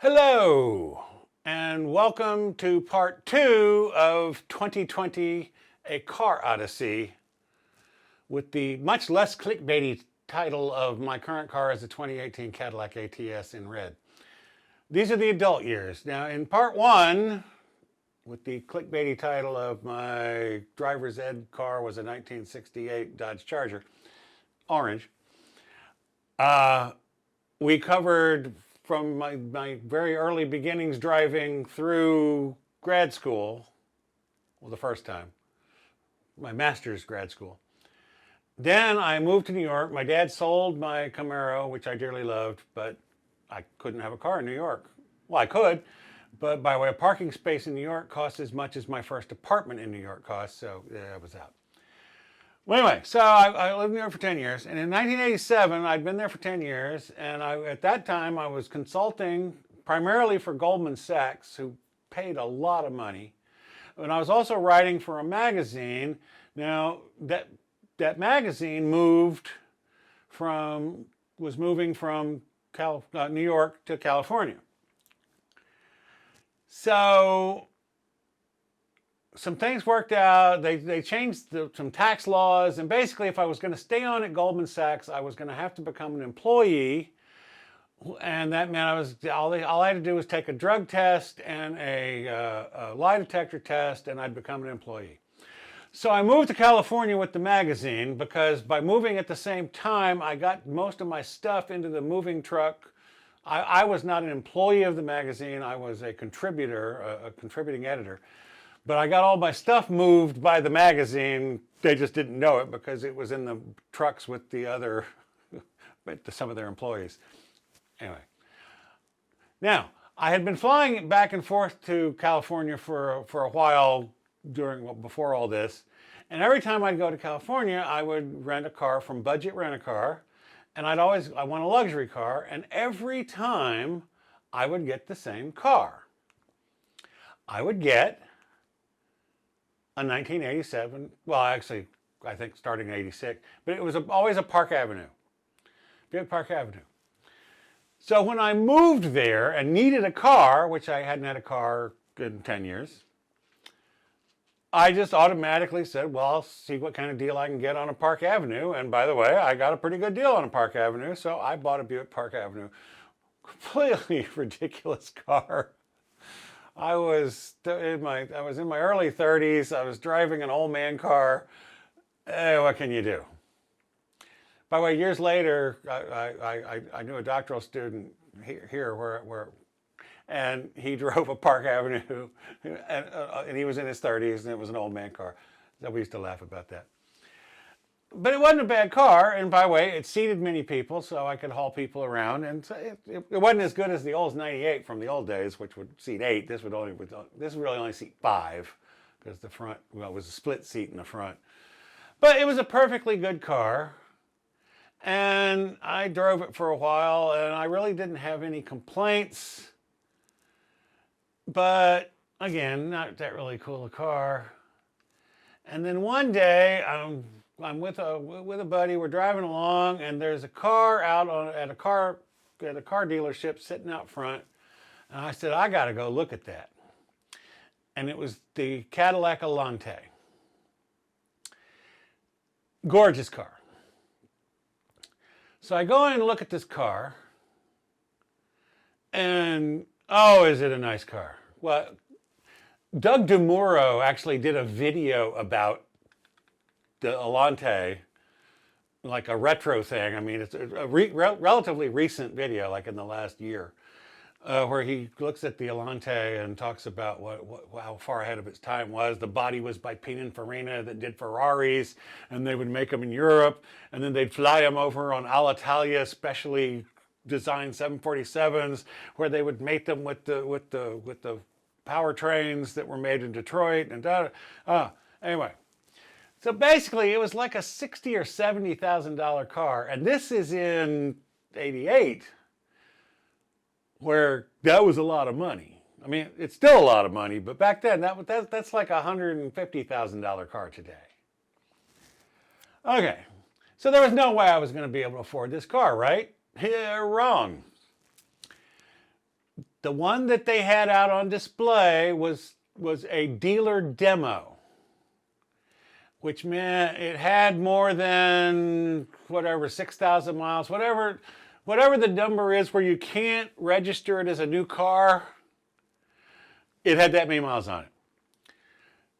Hello, and welcome to part 2 of 2020 A Car Odyssey with the much less clickbaity title of my current car is a 2018 Cadillac ATS in red. These are the adult years. Now in part 1, with the clickbaity title of my driver's ed car was a 1968 Dodge Charger, orange, we covered from my very early beginnings driving through grad school, well, the first time, my master's grad school. Then I moved to New York. My dad sold my Camaro, which I dearly loved, but I couldn't have a car in New York. Well, I could, but by the way, a parking space in New York costs as much as my first apartment in New York cost, so yeah, I was out. Well, anyway, so I lived in New York for 10 years, and in 1987, I'd been there for 10 years, and at that time, I was consulting primarily for Goldman Sachs, who paid a lot of money, and I was also writing for a magazine. Now, that magazine was moving from New York to California. So some things worked out. They changed some tax laws, and basically if I was going to stay on at Goldman Sachs, I was going to have to become an employee, and that meant all I had to do was take a drug test and a lie detector test, and I'd become an employee. So I moved to California with the magazine because by moving at the same time, I got most of my stuff into the moving truck. I was not an employee of the magazine. I was a contributor, a contributing editor. But I got all my stuff moved by the magazine. They just didn't know it because it was in the trucks with the other, some of their employees. Anyway. Now, I had been flying back and forth to California for a while before all this. And every time I'd go to California, I would rent a car from Budget Rent-A-Car. And I want a luxury car. And every time I would get the same car. I would get a 1987, well, actually, I think starting in 86, but it was always a Park Avenue, Buick Park Avenue. So when I moved there and needed a car, which I hadn't had a car in 10 years, I just automatically said, well, I'll see what kind of deal I can get on a Park Avenue. And by the way, I got a pretty good deal on a Park Avenue, so I bought a Buick Park Avenue. Completely ridiculous car. I was in my early 30s. I was driving an old man car. What can you do? By the way, years later, I knew a doctoral student here and he drove a Park Avenue, and he was in his 30s, and it was an old man car. So we used to laugh about that. But it wasn't a bad car, and by the way, it seated many people, so I could haul people around, and it wasn't as good as the Olds 98 from the old days, which would seat 8. This would really only seat 5, because the front, well, it was a split seat in the front. But it was a perfectly good car, and I drove it for a while, and I really didn't have any complaints. But again, not that really cool a car. And then one day, I'm with a buddy. We're driving along, and there's a car out at a car dealership sitting out front. And I said, I got to go look at that. And it was the Cadillac Allante. Gorgeous car. So I go in and look at this car, and oh, is it a nice car? Well, Doug DeMuro actually did a video about the Alante, like a retro thing. I mean, it's a relatively recent video, like in the last year, where he looks at the Alante and talks about how far ahead of its time was. The body was by Pininfarina that did Ferraris, and they would make them in Europe, and then they'd fly them over on Alitalia, specially designed 747s, where they would mate them with the powertrains that were made in Detroit and anyway. So basically, it was like a $60,000 or $70,000 car, and this is in '88, where that was a lot of money. I mean, it's still a lot of money, but back then that's like a $150,000 car today. Okay, so there was no way I was going to be able to afford this car, right? Yeah, wrong. The one that they had out on display was a dealer demo, which meant it had more than whatever 6,000 miles, whatever the number is where you can't register it as a new car. It had that many miles on it.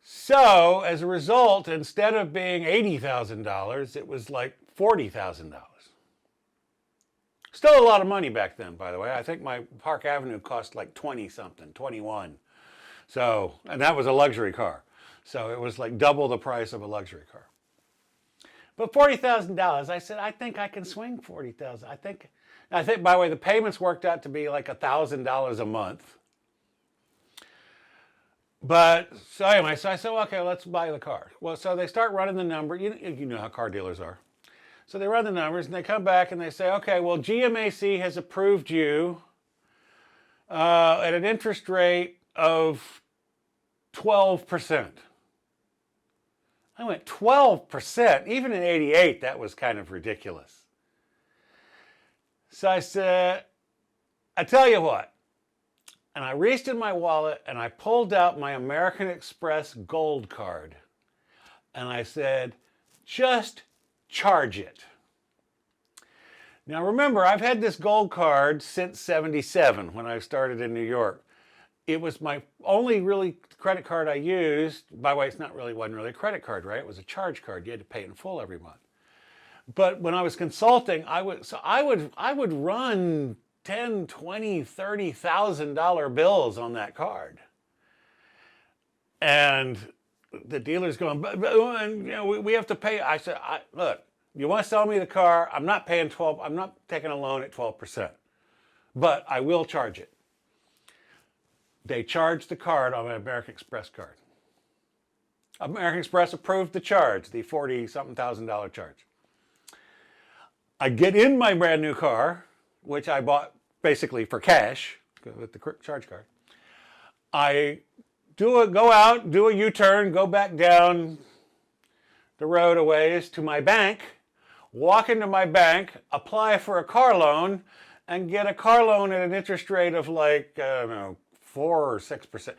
So as a result, instead of being $80,000, it was like $40,000. Still a lot of money back then, by the way. I think my Park Avenue cost like 20 something, 21. So, and that was a luxury car. So it was like double the price of a luxury car. But $40,000, I said, I think I can swing $40,000. I think, by the way, the payments worked out to be like $1,000 a month. But so anyway, so I said, well, okay, let's buy the car. Well, so they start running the number. You know how car dealers are. So they run the numbers and they come back and they say, okay, well, GMAC has approved you at an interest rate of 12%. I went, 12%? Even in 88, that was kind of ridiculous. So I said, I tell you what. And I reached in my wallet and I pulled out my American Express Gold card. And I said, just charge it. Now remember, I've had this Gold card since '77 when I started in New York. It was my only really credit card I used. By the way, wasn't really a credit card, right? It was a charge card. You had to pay it in full every month. But when I was consulting, I would run $10,000, $20,000, $30,000 bills on that card. And the dealer's going, but we have to pay. I said, look, you want to sell me the car? I'm not paying 12. I'm not taking a loan at 12%, but I will charge it. They charged the card on my American Express card. American Express approved the charge, the $40-something thousand charge. I get in my brand new car, which I bought basically for cash with the charge card. I go out, do a U-turn, go back down the road a ways to my bank, walk into my bank, apply for a car loan, and get a car loan at an interest rate of like, I don't know, 4 or 6%,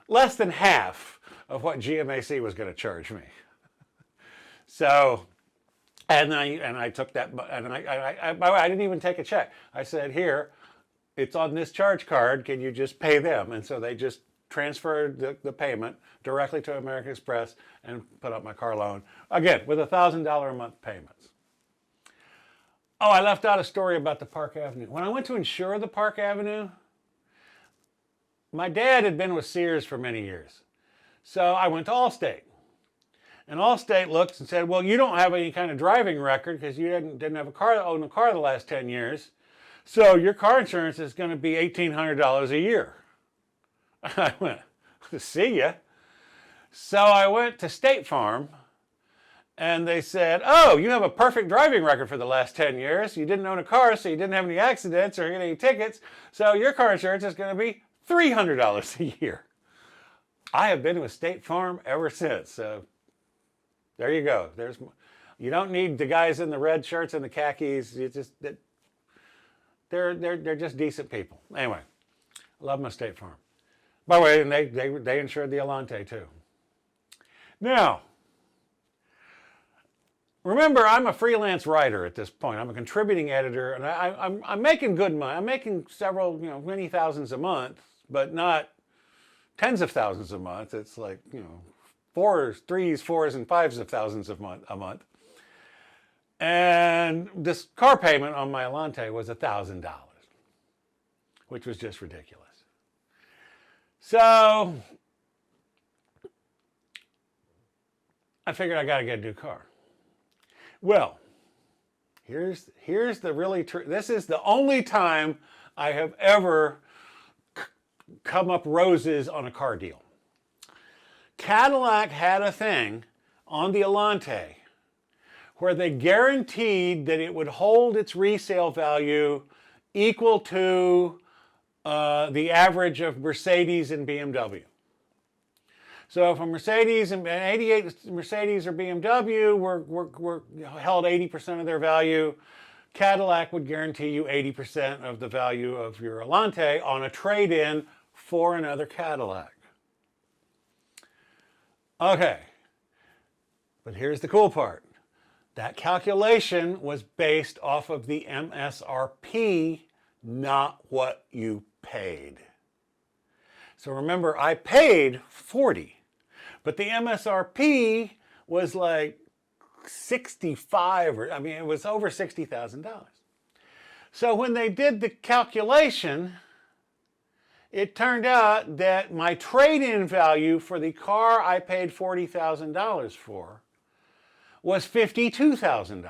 less than half of what GMAC was going to charge me. So, and I took that, and by the way, I didn't even take a check. I said, here, it's on this charge card. Can you just pay them? And so they just transferred the payment directly to American Express and put up my car loan, again, with $1,000 a month payments. Oh, I left out a story about the Park Avenue. When I went to insure the Park Avenue, my dad had been with Sears for many years. So I went to Allstate. And Allstate looked and said, well, you don't have any kind of driving record because you didn't have own a car the last 10 years. So your car insurance is going to be $1,800 a year. I went, see ya. So I went to State Farm and they said, oh, you have a perfect driving record for the last 10 years. You didn't own a car, so you didn't have any accidents or any tickets. So your car insurance is going to be $300 a year. I have been with State Farm ever since. So there you go. You don't need the guys in the red shirts and the khakis. They're just decent people. Anyway, I love my State Farm. By the way, and they insured the Alante too. Now, remember, I'm a freelance writer at this point. I'm a contributing editor, and I'm making good money. I'm making several, many thousands a month, but not tens of thousands a month. It's like, threes, fours, and fives of thousands a month. And this car payment on my Alante was $1,000, which was just ridiculous. So I figured I got to get a new car. Well, here's the really true. This is the only time I have ever come up roses on a car deal. Cadillac had a thing on the Allante where they guaranteed that it would hold its resale value equal to the average of Mercedes and BMW. So if a Mercedes and 88 Mercedes or BMW were held 80% of their value, Cadillac would guarantee you 80% of the value of your Allante on a trade-in for another Cadillac. Okay, but here's the cool part. That calculation was based off of the MSRP, not what you paid. So remember, I paid $40, but the MSRP was like $65, or I mean, it was over $60,000. So when they did the calculation, it turned out that my trade-in value for the car I paid $40,000 for was $52,000.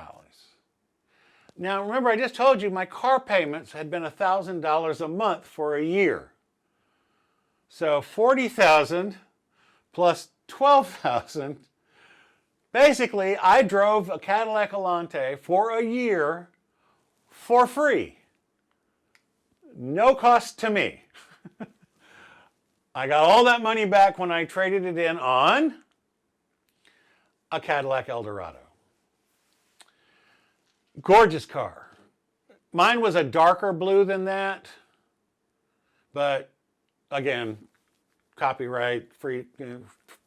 Now remember, I just told you my car payments had been $1,000 a month for a year. So $40,000 plus $12,000. Basically, I drove a Cadillac Allante for a year for free. No cost to me. I got all that money back when I traded it in on a Cadillac Eldorado. Gorgeous car. Mine was a darker blue than that, but again, copyright free,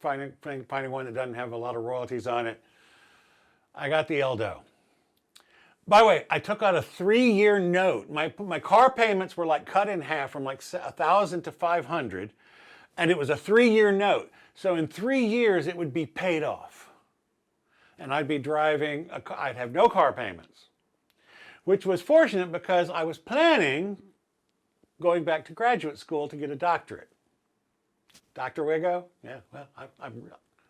finding one that doesn't have a lot of royalties on it. I got the Eldo. By the way, I took out a 3-year note. My car payments were like cut in half from like $1,000 to $500, and it was a 3-year note. So in 3 years, it would be paid off. And I'd be driving, I'd have no car payments, which was fortunate because I was planning going back to graduate school to get a doctorate. Dr. Wigo? Yeah, well,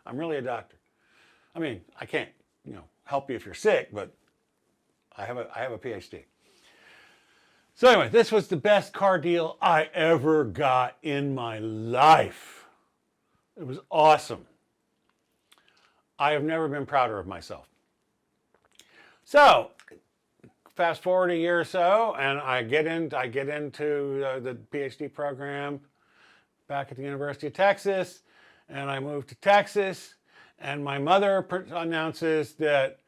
I'm really a doctor. I mean, I can't, help you if you're sick, but I have a PhD. So anyway, this was the best car deal I ever got in my life. It was awesome. I have never been prouder of myself. So, fast forward a year or so, and I get into the PhD program back at the University of Texas, and I moved to Texas, and my mother announces that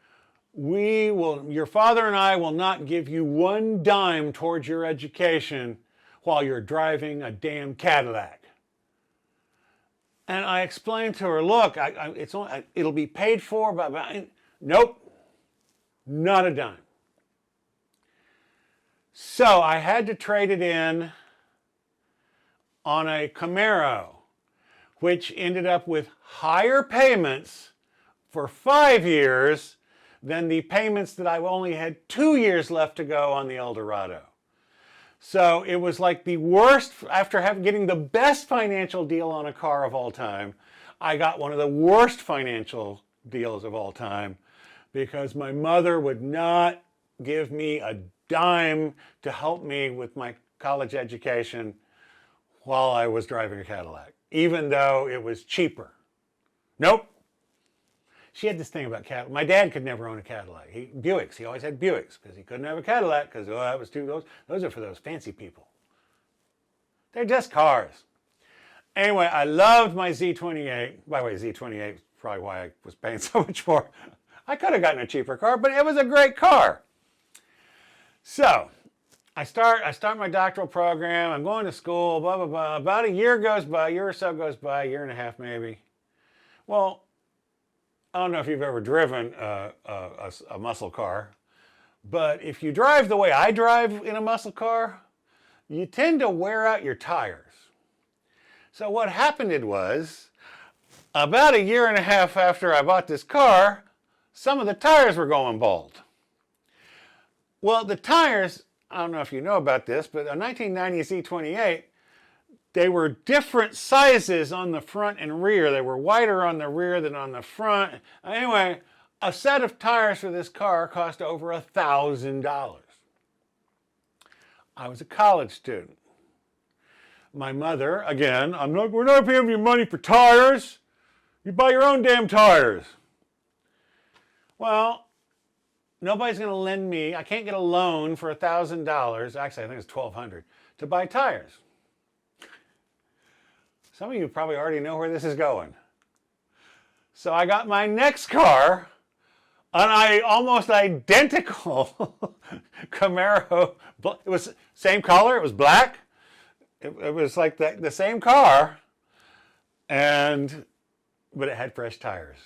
your father and I will not give you one dime towards your education while you're driving a damn Cadillac. And I explained to her, look, it'll be paid for by, nope, not a dime. So I had to trade it in on a Camaro, which ended up with higher payments for 5 years than the payments that I only had 2 years left to go on the Eldorado. So it was like the worst, after getting the best financial deal on a car of all time, I got one of the worst financial deals of all time because my mother would not give me a dime to help me with my college education while I was driving a Cadillac, even though it was cheaper. Nope. She had this thing about Cadillac. My dad could never own a Cadillac. Buicks. He always had Buicks because he couldn't have a Cadillac because that was those are for those fancy people. They're just cars. Anyway, I loved my Z28. By the way, Z28 is probably why I was paying so much more. I could have gotten a cheaper car, but it was a great car. So I start my doctoral program. I'm going to school, blah, blah, blah. About a year goes by, a year or so goes by, a year and a half maybe. Well, I don't know if you've ever driven a muscle car, but if you drive the way I drive in a muscle car, you tend to wear out your tires. So what happened was, about a year and a half after I bought this car, some of the tires were going bald. Well, the tires, I don't know if you know about this, but a 1990 Z28, they were different sizes on the front and rear. They were wider on the rear than on the front. Anyway, a set of tires for this car cost over $1,000. I was a college student. My mother, again, we're not paying you money for tires. You buy your own damn tires. Well, nobody's going to lend me, I can't get a loan for $1,000, actually I think it's $1,200, to buy tires. Some of you probably already know where this is going. So I got my next car an almost identical Camaro. It was same color. It was black. It was like the same car, but it had fresh tires.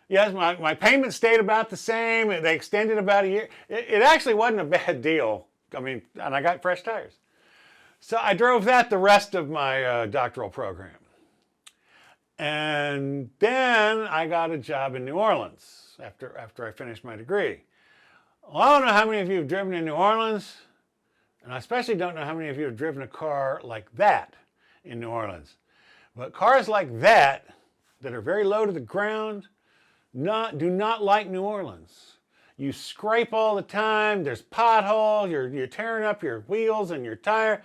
Yes, my payment stayed about the same. They extended about a year. It actually wasn't a bad deal. I mean, and I got fresh tires. So I drove that the rest of my doctoral program. And then I got a job in New Orleans after I finished my degree. Well, I don't know how many of you have driven in New Orleans, and I especially don't know how many of you have driven a car like that in New Orleans. But cars like that are very low to the ground, do not like New Orleans. You scrape all the time. There's potholes. You're tearing up your wheels and your tire.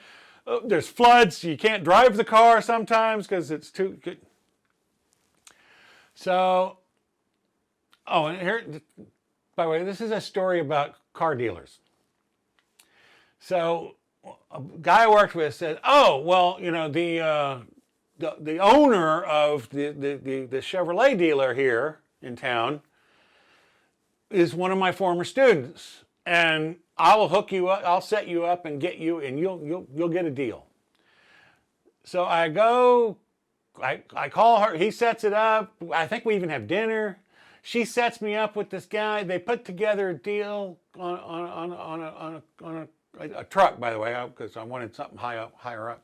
There's floods. You can't drive the car sometimes because it's too good. So, and here, by the way, this is a story about car dealers. So, a guy I worked with said, "Oh, well, you know, the owner of the Chevrolet dealer here in town is one of my former students, and I will hook you up. I'll set you up and get you, and you'll get a deal." So I go, I call her. He sets it up. I think we even have dinner. She sets me up with this guy. They put together a deal on a truck, by the way, because I wanted something higher up.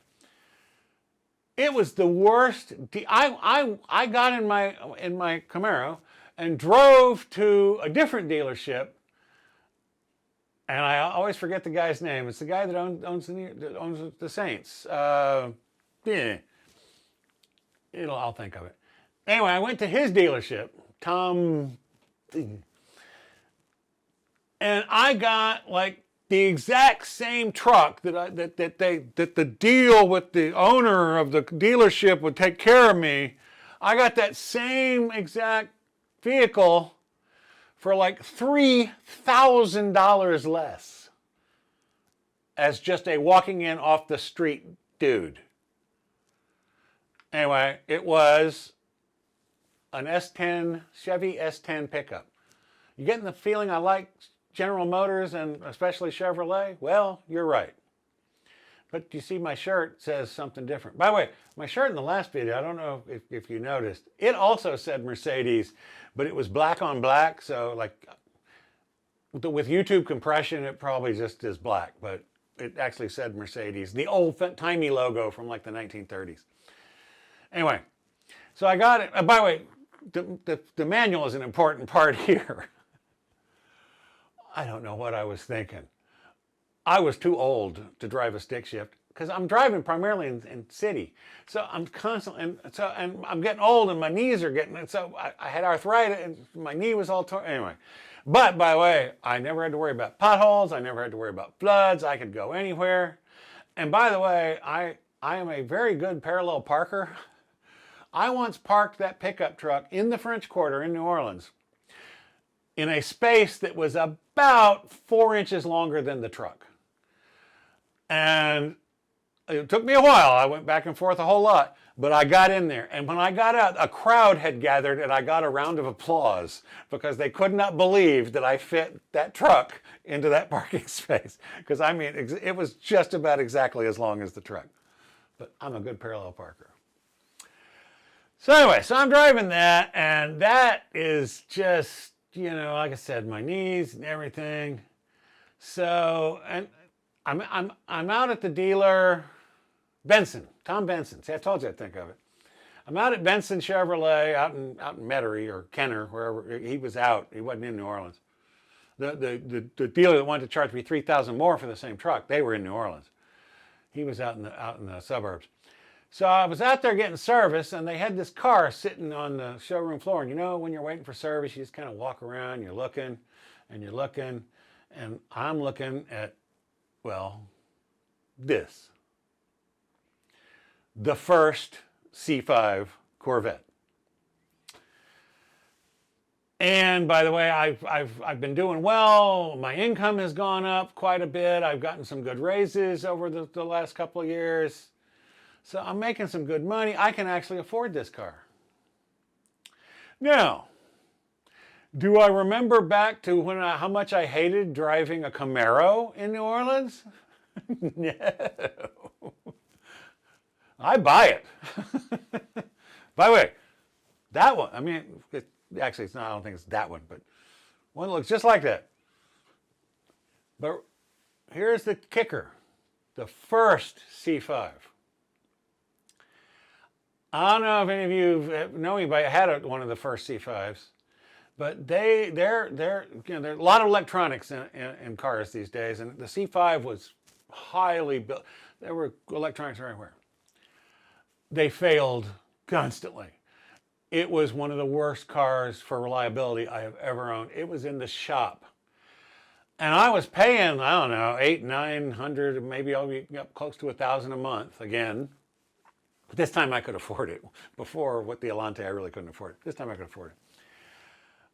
It was the worst. I got in my Camaro and drove to a different dealership, and I always forget the guy's name. It's the guy that owns the Saints. Yeah, I'll think of it. Anyway, I went to his dealership, Tom, and I got like the exact same truck that the deal with the owner of the dealership would take care of me. I got that same exact vehicle for like $3,000 less as just a walking in off the street dude. Anyway, it was an S10, Chevy S10 pickup. You getting the feeling I like General Motors and especially Chevrolet? Well, you're right. But you see my shirt says something different. By the way, my shirt in the last video, I don't know if you noticed, it also said Mercedes, but it was black on black. So like with YouTube compression, it probably just is black, but it actually said Mercedes, the old-timey logo from like the 1930s. Anyway, so I got it. By the way, the manual is an important part here. I don't know what I was thinking. I was too old to drive a stick shift because I'm driving primarily in city. So I'm constantly, and I'm getting old and my knees are getting, so I had arthritis and my knee was all torn. Anyway, but by the way, I never had to worry about potholes. I never had to worry about floods. I could go anywhere. And by the way, I am a very good parallel parker. I once parked that pickup truck in the French Quarter in New Orleans in a space that was about 4 inches longer than the truck. And it took me a while. I went back and forth a whole lot, but I got in there. And when I got out, a crowd had gathered and I got a round of applause because they could not believe that I fit that truck into that parking space. Because I mean, it was just about exactly as long as the truck. But I'm a good parallel parker. So anyway, so I'm driving that, and that is just, you know, like I said, my knees and everything. So, and I'm out at the dealer, Tom Benson. See, I told you I'd think of it. I'm out at Benson Chevrolet out in Metairie or Kenner, wherever he was out. He wasn't in New Orleans. The dealer that wanted to charge me $3,000 more for the same truck, they were in New Orleans. He was out in the suburbs. So I was out there getting service, and they had this car sitting on the showroom floor. And you know, when you're waiting for service, you just kind of walk around, you're looking, and I'm looking at, well, this. The first C5 Corvette. And by the way, I've been doing well. My income has gone up quite a bit. I've gotten some good raises over the last couple of years. So I'm making some good money. I can actually afford this car. Now, Do I remember back to how much I hated driving a Camaro in New Orleans? No. I buy it. By the way, that one, I mean, actually, it's not, I don't think it's that one, but one that looks just like that. But here's the kicker. The first C5. I don't know if any of you know anybody had one of the first C5s, but they're you know, there's a lot of electronics in cars these days, and the C5 was highly built. There were electronics everywhere. They failed constantly. It was one of the worst cars for reliability I have ever owned. It was in the shop. And I was paying, I don't know, $800, $900, maybe I'll be up close to $1,000 a month again. But this time I could afford it. Before, with the Alante, I really couldn't afford it. This time I could afford it.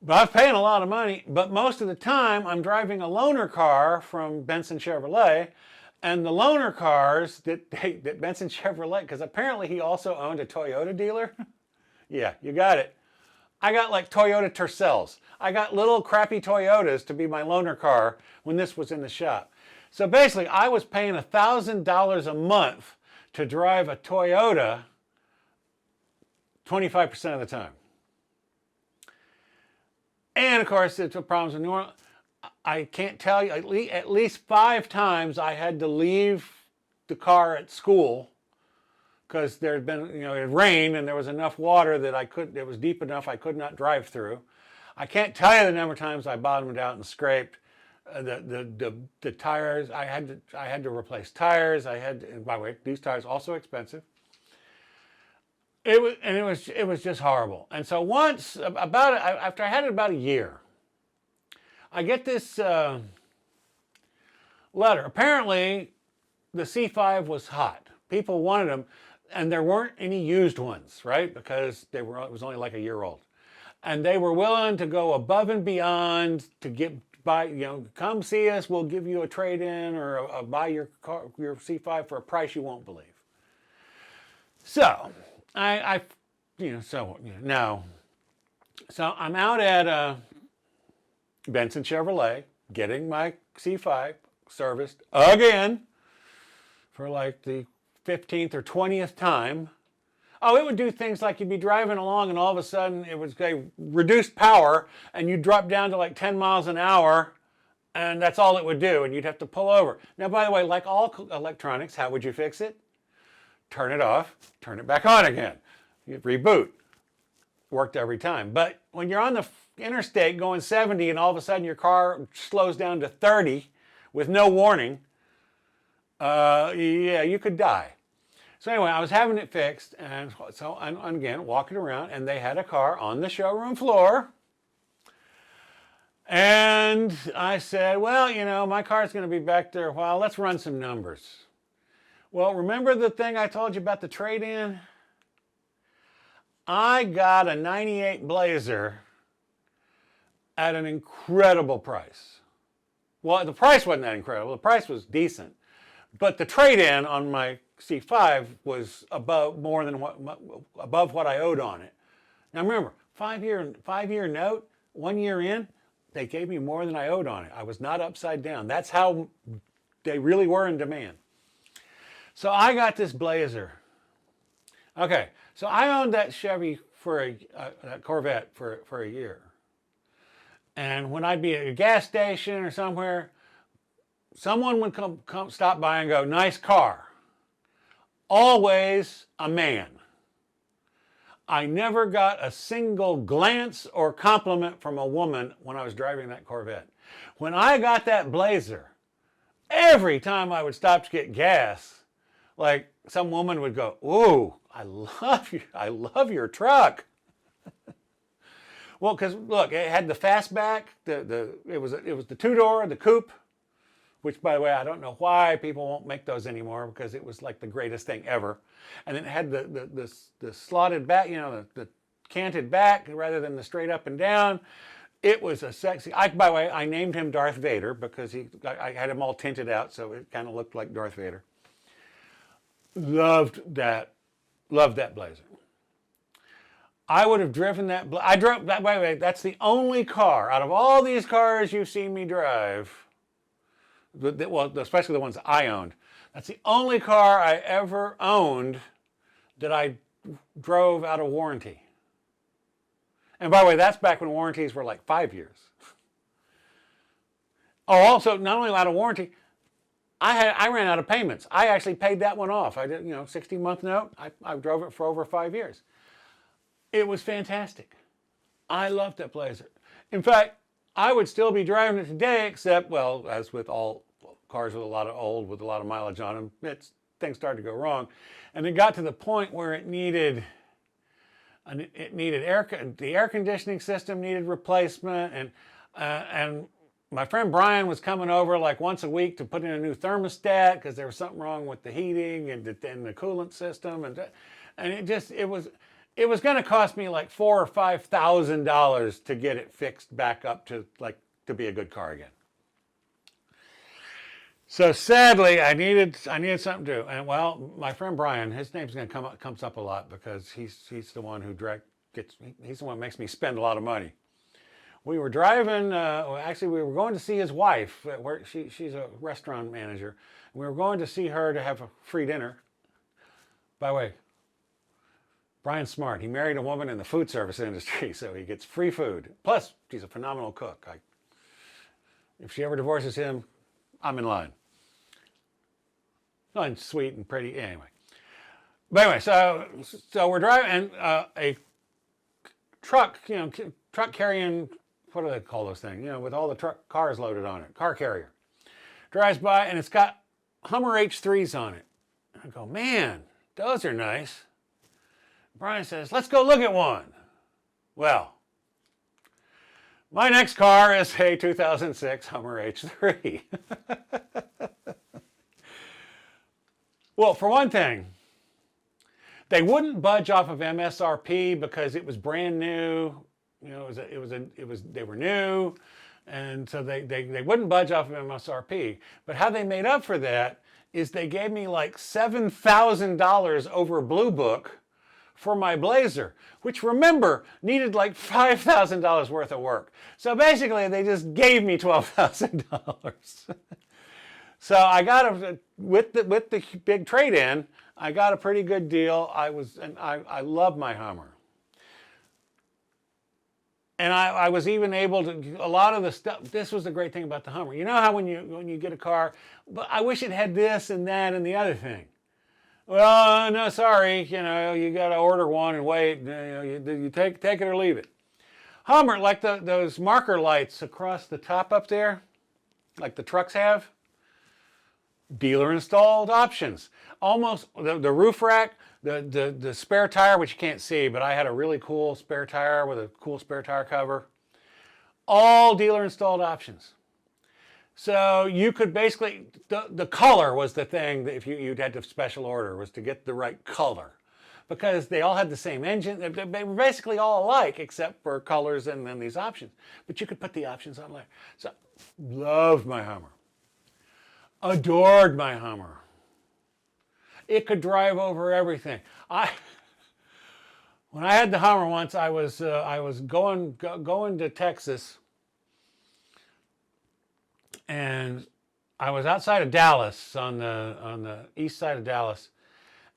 But I was paying a lot of money, but most of the time I'm driving a loaner car from Benson Chevrolet, and the loaner cars that Benson Chevrolet, because apparently he also owned a Toyota dealer. Yeah, you got it. I got like Toyota Tercels. I got little crappy Toyotas to be my loaner car when this was in the shop. So basically, I was paying $1,000 a month to drive a Toyota 25% of the time. And of course, it's a problem with New Orleans. I can't tell you, at least 5 times I had to leave the car at school because there had been, you know, it rained and there was enough water that it was deep enough I could not drive through. I can't tell you the number of times I bottomed out and scraped. The tires, I had to replace tires. And by the way, these tires also expensive. It was just horrible. And so once, after I had it about a year, I get this letter. Apparently, the C5 was hot. People wanted them, and there weren't any used ones, right? Because it was only like a year old. And they were willing to go above and beyond to come see us, we'll give you a trade-in or buy your C5 for a price you won't believe. So, So I'm out at Benson Chevrolet getting my C5 serviced again for like the 15th or 20th time. Oh, it would do things like you'd be driving along and all of a sudden it would say reduced power and you'd drop down to like 10 miles an hour and that's all it would do and you'd have to pull over. Now, by the way, like all electronics, how would you fix it? Turn it off, turn it back on again. You reboot. Worked every time. But when you're on the interstate going 70 and all of a sudden your car slows down to 30 with no warning, yeah, you could die. So anyway, I was having it fixed, and so I'm again walking around, and they had a car on the showroom floor. And I said, well, you know, my car's going to be back there a while. Let's run some numbers. Well, remember the thing I told you about the trade-in? I got a 98 Blazer at an incredible price. Well, the price wasn't that incredible. The price was decent. But the trade-in on my C5 was above what I owed on it. Now remember, 5-year note, 1 year in, they gave me more than I owed on it. I was not upside down. That's how they really were in demand. So I got this Blazer. Okay, so I owned that Chevy that Corvette for a year. And when I'd be at a gas station or somewhere, someone would come stop by and go, nice car. Always a man. I never got a single glance or compliment from a woman when I was driving that Corvette. When I got that Blazer, every time I would stop to get gas, like some woman would go, ooh, I love your truck. Well, because look, it had the fastback, it was the 2-door, the coupe, which, by the way, I don't know why people won't make those anymore because it was like the greatest thing ever. And it had the slotted back, you know, the canted back rather than the straight up and down. It was a sexy. By the way, I named him Darth Vader because I had him all tinted out, so it kind of looked like Darth Vader. Loved that Blazer. I would have driven that. I drove that. Wait. That's the only car out of all these cars you've seen me drive. Well, especially the ones I owned. That's the only car I ever owned that I drove out of warranty. And by the way, that's back when warranties were like 5 years. Oh, also, not only out of warranty, I ran out of payments. I actually paid that one off. I did, 60-month note. I drove it for over 5 years. It was fantastic. I loved that Blazer. In fact, I would still be driving it today, except, well, as with all cars with a lot of mileage on them, things started to go wrong. And it got to the point where it needed the air conditioning system needed replacement, and my friend Brian was coming over like once a week to put in a new thermostat because there was something wrong with the heating and the coolant system, and it was going to cost me like $4,000 or $5,000 to get it fixed back up to be a good car again. So sadly, I needed something to do, and well, my friend Brian, his name's going to comes up a lot because he's the one who he's the one who makes me spend a lot of money. We were driving. Actually, we were going to see his wife. She's a restaurant manager. We were going to see her to have a free dinner. By the way, Brian's smart. He married a woman in the food service industry, so he gets free food. Plus, she's a phenomenal cook. If she ever divorces him, I'm in line. And sweet and pretty. Anyway. But anyway, so we're driving, and a truck, truck carrying, what do they call those things? With all the cars loaded on it, car carrier, drives by, and it's got Hummer H3s on it. I go, man, those are nice. Brian says, let's go look at one. Well, my next car is a 2006 Hummer H3. Well, for one thing, they wouldn't budge off of MSRP because it was brand new. They were new, and so they wouldn't budge off of MSRP. But how they made up for that is they gave me like $7,000 over Blue Book for my Blazer, which, remember, needed like $5,000 worth of work. So basically, they just gave me $12,000. So I got with the big trade-in, I got a pretty good deal. I love my Hummer. And I was even able to, a lot of the stuff, this was the great thing about the Hummer. You know how when you get a car, but I wish it had this and that and the other thing. Well, no, sorry, you got to order one and wait. You take it or leave it. Hummer, like those marker lights across the top up there, like the trucks have, dealer installed options. Almost the roof rack, the spare tire, which you can't see, but I had a really cool spare tire with a cool spare tire cover. All dealer installed options. So you could basically, the color was the thing that if you'd had to special order, was to get the right color. Because they all had the same engine. They were basically all alike except for colors and then these options. But you could put the options on later. So loved my Hummer. Adored my Hummer. It could drive over everything. When I had the Hummer once, I was going to Texas, and I was outside of Dallas on the east side of Dallas,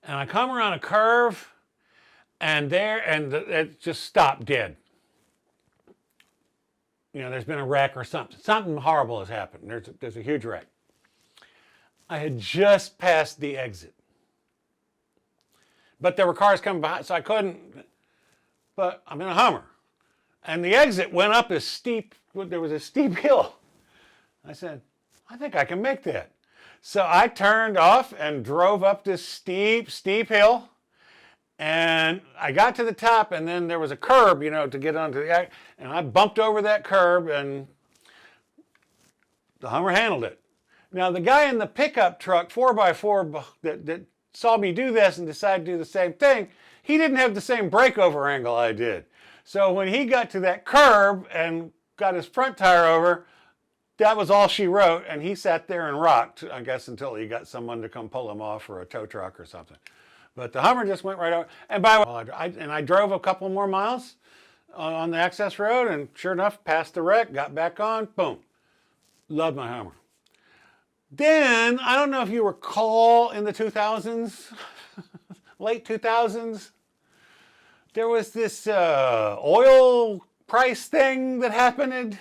and I come around a curve, and it just stopped dead. There's been a wreck or something. Something horrible has happened. There's a huge wreck. I had just passed the exit. But there were cars coming behind, so I couldn't. But I'm in a Hummer. And the exit went up as steep. There was a steep hill. I said, I think I can make that. So I turned off and drove up this steep hill. And I got to the top, and then there was a curb, to get onto the, and I bumped over that curb, and the Hummer handled it. Now, the guy in the pickup truck, 4x4, that saw me do this and decided to do the same thing, he didn't have the same breakover angle I did. So when he got to that curb and got his front tire over, that was all she wrote, and he sat there and rocked, I guess, until he got someone to come pull him off or a tow truck or something. But the Hummer just went right over. And by the way, I drove a couple more miles on the access road, and sure enough, passed the wreck, got back on, boom. Loved my Hummer. Then, I don't know if you recall in the 2000s, late 2000s, there was this oil price thing that happened.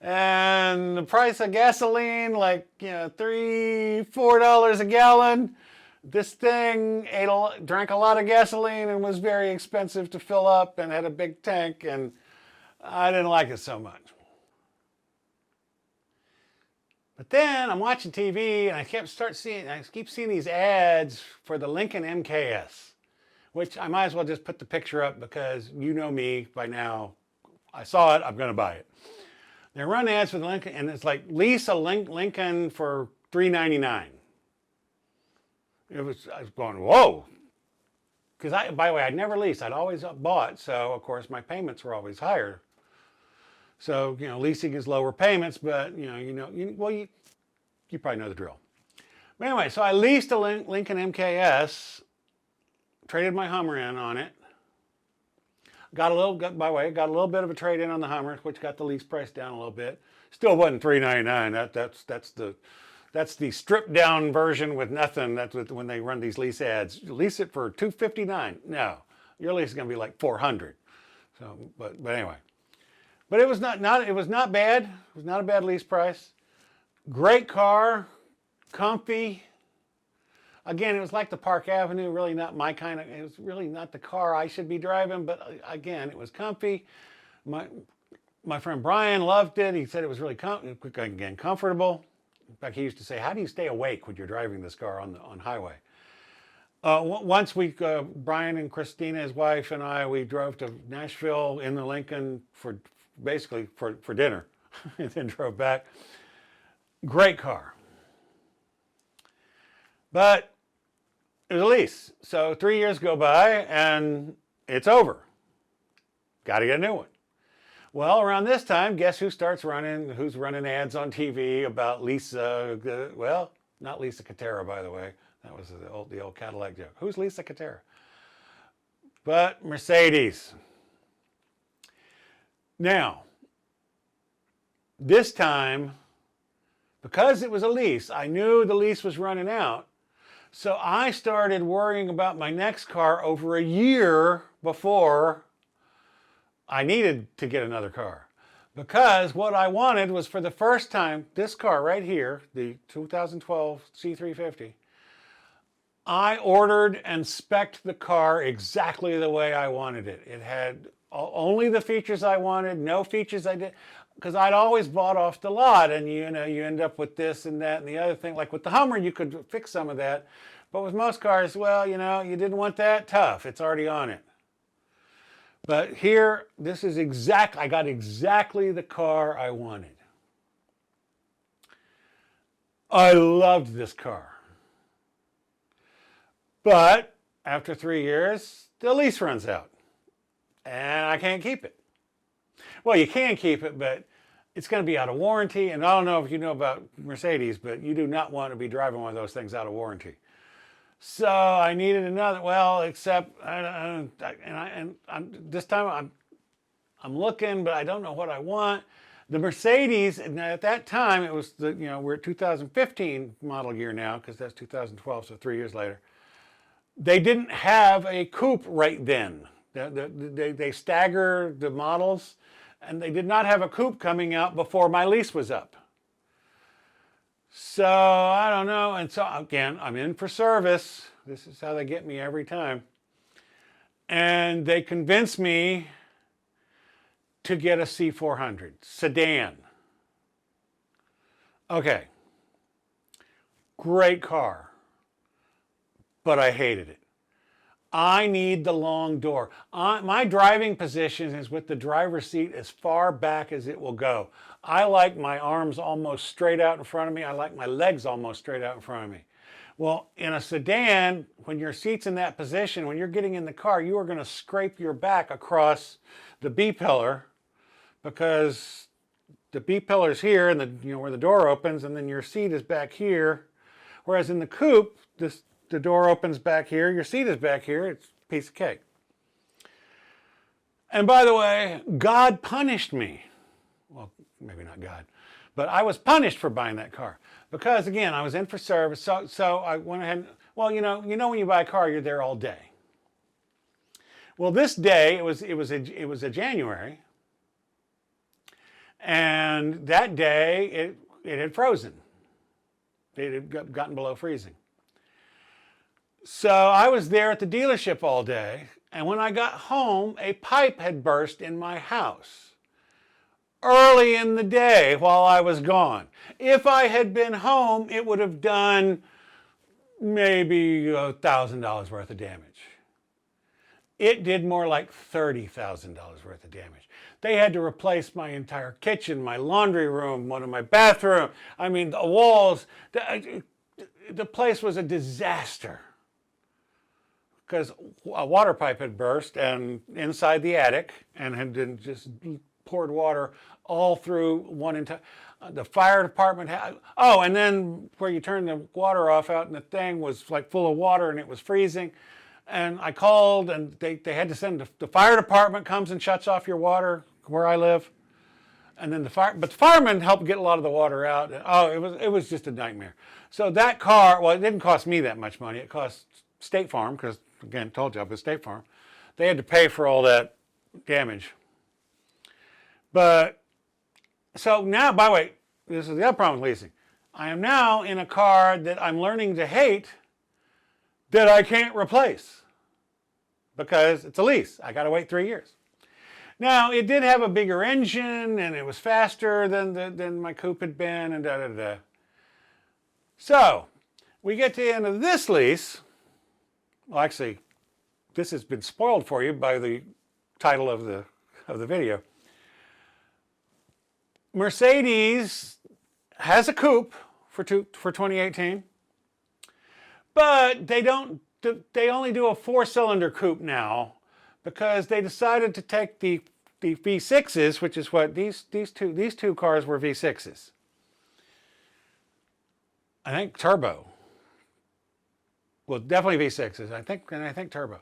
And the price of gasoline, like, $3, $4 a gallon. This thing drank a lot of gasoline and was very expensive to fill up and had a big tank, and I didn't like it so much. But then I'm watching TV and I keep seeing these ads for the Lincoln MKS, which I might as well just put the picture up because you know me by now. I saw it, I'm going to buy it. They run ads for the Lincoln, and it's like lease a Lincoln for $399. I was going, whoa. Because by the way, I'd never leased. I'd always bought. So, of course, my payments were always higher. So, leasing is lower payments, but, you probably know the drill. But anyway, so I leased a Lincoln MKS, traded my Hummer in on it. Got a little bit of a trade in on the Hummer, which got the lease price down a little bit. Still wasn't $399. That's the stripped down version with nothing. That's when they run these lease ads. Lease it for $259. No, your lease is going to be like $400. So, but anyway, but it was not bad. It was not a bad lease price. Great car, comfy. Again, it was like the Park Avenue. Really not my kind of. It was really not the car I should be driving. But again, it was comfy. My friend Brian loved it. He said it was really comfortable. In fact, he used to say, "How do you stay awake when you're driving this car on highway?" Once Brian and Christina, his wife, and we drove to Nashville in the Lincoln for dinner, and then drove back. Great car, but it was a lease. So 3 years go by and it's over. Got to get a new one. Well, around this time, guess who's running ads on TV about Lisa, not Lisa Catera, by the way. That was the old Cadillac joke. Who's Lisa Catera? But Mercedes. Now, this time, because it was a lease, I knew the lease was running out. So I started worrying about my next car over a year before I needed to get another car. Because what I wanted was, for the first time, this car right here, the 2012 C350, I ordered and spec'd the car exactly the way I wanted it. It had only the features I wanted, no features I did, because I'd always bought off the lot, and you end up with this and that and the other thing. Like with the Hummer, you could fix some of that, but with most cars, well, you didn't want that, tough, it's already on it. But here, I got exactly the car I wanted. I loved this car. But after 3 years, the lease runs out. And I can't keep it. Well, you can keep it, but it's going to be out of warranty. And I don't know if you know about Mercedes, but you do not want to be driving one of those things out of warranty. So I needed another. Well, except this time I'm looking, but I don't know what I want. The Mercedes, and at that time it was we're at 2015 model year now, because that's 2012, so 3 years later. They didn't have a coupe right then. They stagger the models, and they did not have a coupe coming out before my lease was up. So I don't know. And so again, I'm in for service. This is how they get me every time. And they convinced me to get a C400 sedan. Okay. Great car. But I hated it. I need the long door. My driving position is with the driver's seat as far back as it will go. I like my arms almost straight out in front of me. I like my legs almost straight out in front of me. Well, in a sedan, when your seat's in that position, when you're getting in the car, you are going to scrape your back across the B-pillar, because the B-pillar's here and where the door opens, and then your seat is back here. Whereas in the coupe, the door opens back here, your seat is back here, it's a piece of cake. And by the way, God punished me. Well, maybe not God, but I was punished for buying that car. Because again, I was in for service, so I went ahead and, well, you know when you buy a car, you're there all day. Well, this day, it was a January, and that day, it had frozen. It had gotten below freezing. So I was there at the dealership all day, and when I got home, a pipe had burst in my house. Early in the day while I was gone. If I had been home, it would have done maybe $1,000 worth of damage. It did more like $30,000 worth of damage. They had to replace my entire kitchen, my laundry room, one of my bathroom. I mean, the walls. The place was a disaster because a water pipe had burst and inside the attic and had just poured water all through one entire. The fire department had. Oh, and then where you turn the water off out, and the thing was like full of water and it was freezing. And I called, and they had to send the fire department comes and shuts off your water where I live, and then the firemen helped get a lot of the water out. Oh, it was just a nightmare. So that car, well, it didn't cost me that much money. It cost State Farm because again, told you I was State Farm. They had to pay for all that damage. But so now, by the way, this is the other problem with leasing. I am now in a car that I'm learning to hate, that I can't replace because it's a lease. I got to wait 3 years. Now, it did have a bigger engine and it was faster than my coupe had been and da-da-da. So, we get to the end of this lease. Well, actually, this has been spoiled for you by the title of the video. Mercedes has a coupe for 2018. But they only do a 4-cylinder coupe now because they decided to take the V6s, which is what these two cars were V6s. I think turbo. Well, definitely V6s. I think turbo.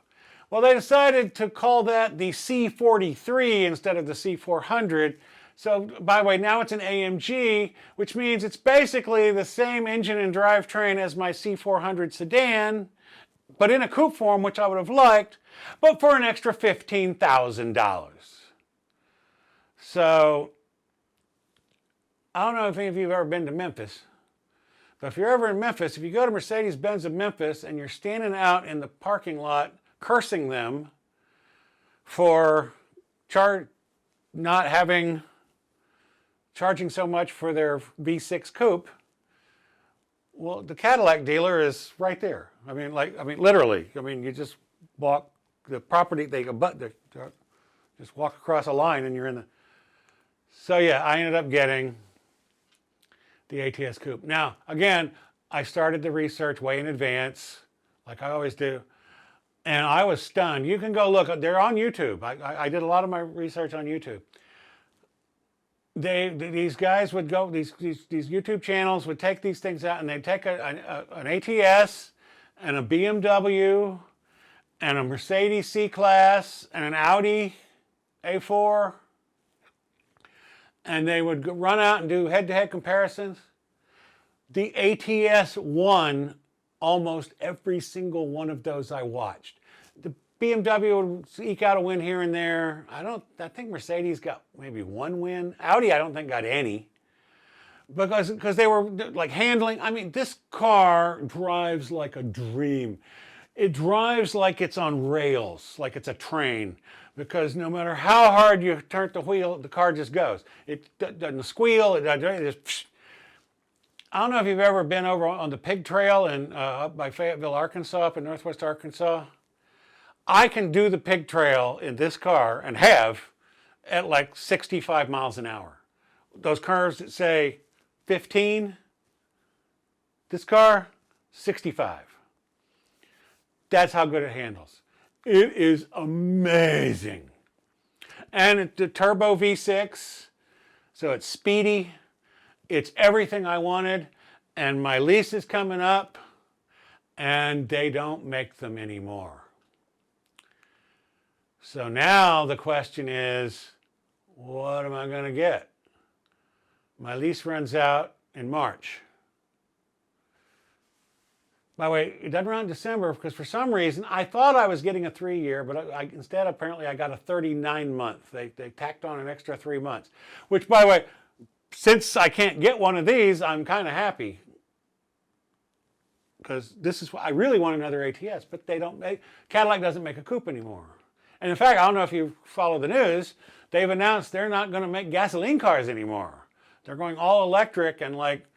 Well, they decided to call that the C43 instead of the C400. So, by the way, now it's an AMG, which means it's basically the same engine and drivetrain as my C400 sedan, but in a coupe form, which I would have liked, but for an extra $15,000. So, I don't know if any of you have ever been to Memphis, but if you're ever in Memphis, if you go to Mercedes-Benz in Memphis and you're standing out in the parking lot cursing them for not having charging so much for their V6 coupe, well, the Cadillac dealer is right there. I mean, literally. I mean, you just walk the property. Just walk across a line, and you're in the. So yeah, I ended up getting the ATS Coupe. Now, again, I started the research way in advance, like I always do, and I was stunned. You can go look. They're on YouTube. I did a lot of my research on YouTube. These guys would go, these YouTube channels would take these things out and they'd take an ATS and a BMW and a Mercedes C-Class and an Audi A4, and they would run out and do head-to-head comparisons. The ATS won almost every single one of those I watched. The BMW would eke out a win here and there. I think Mercedes got maybe one win. Audi, I don't think got any. Because they were like handling, I mean, this car drives like a dream. It drives like it's on rails, like it's a train. Because no matter how hard you turn the wheel, the car just goes. It doesn't squeal, it just psh. I don't know if you've ever been over on the pig trail up by Fayetteville, Arkansas, up in northwest Arkansas. I can do the pig trail in this car and have at like 65 miles an hour. Those cars that say 15, this car, 65. That's how good it handles. It is amazing. And it's the turbo V6, so it's speedy. It's everything I wanted. And my lease is coming up. and they don't make them anymore. So now the question is, what am I going to get? My lease runs out in March. By the way, it doesn't run in December because for some reason I thought I was getting a 3-year, but instead apparently I got a 39-month. They tacked on an extra 3 months, which by the way, since I can't get one of these, I'm kind of happy because this is what I really want, another ATS, but they don't make, Cadillac doesn't make a coupe anymore. And in fact, I don't know if you follow the news, they've announced they're not going to make gasoline cars anymore. They're going all electric, and like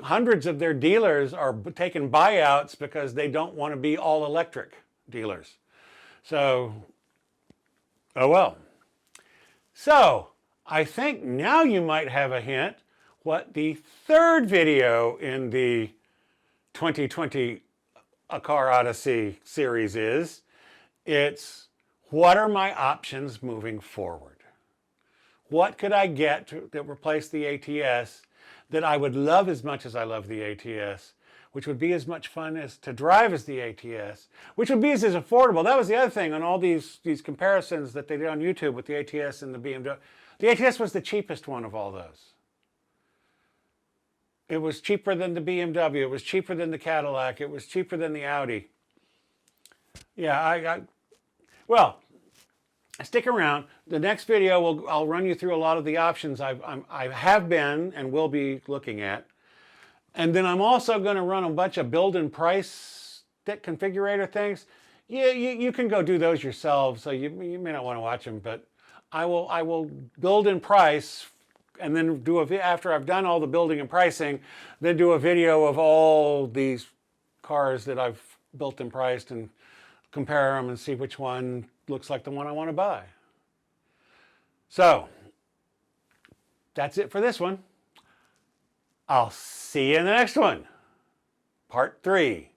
hundreds of their dealers are taking buyouts because they don't want to be all electric dealers. So, oh well. So, I think now you might have a hint what the third video in the 2020 A Car Odyssey series is. It's what are my options moving forward? What could I get to replace the ATS that I would love as much as I love the ATS, which would be as much fun as to drive as the ATS, which would be as affordable. That was the other thing on all these comparisons that they did on YouTube with the ATS and the BMW. The ATS was the cheapest one of all those. It was cheaper than the BMW. It was cheaper than the Cadillac. It was cheaper than the Audi. Yeah, well, stick around. The next video, I'll run you through a lot of the options I have been and will be looking at. And then I'm also going to run a bunch of build and price stick configurator things. Yeah, you can go do those yourselves, so you may not want to watch them, but I will build and price, and then do after I've done all the building and pricing, then do a video of all these cars that I've built and priced and compare them and see which one looks like the one I want to buy. So, that's it for this one. I'll see you in the next one. Part 3.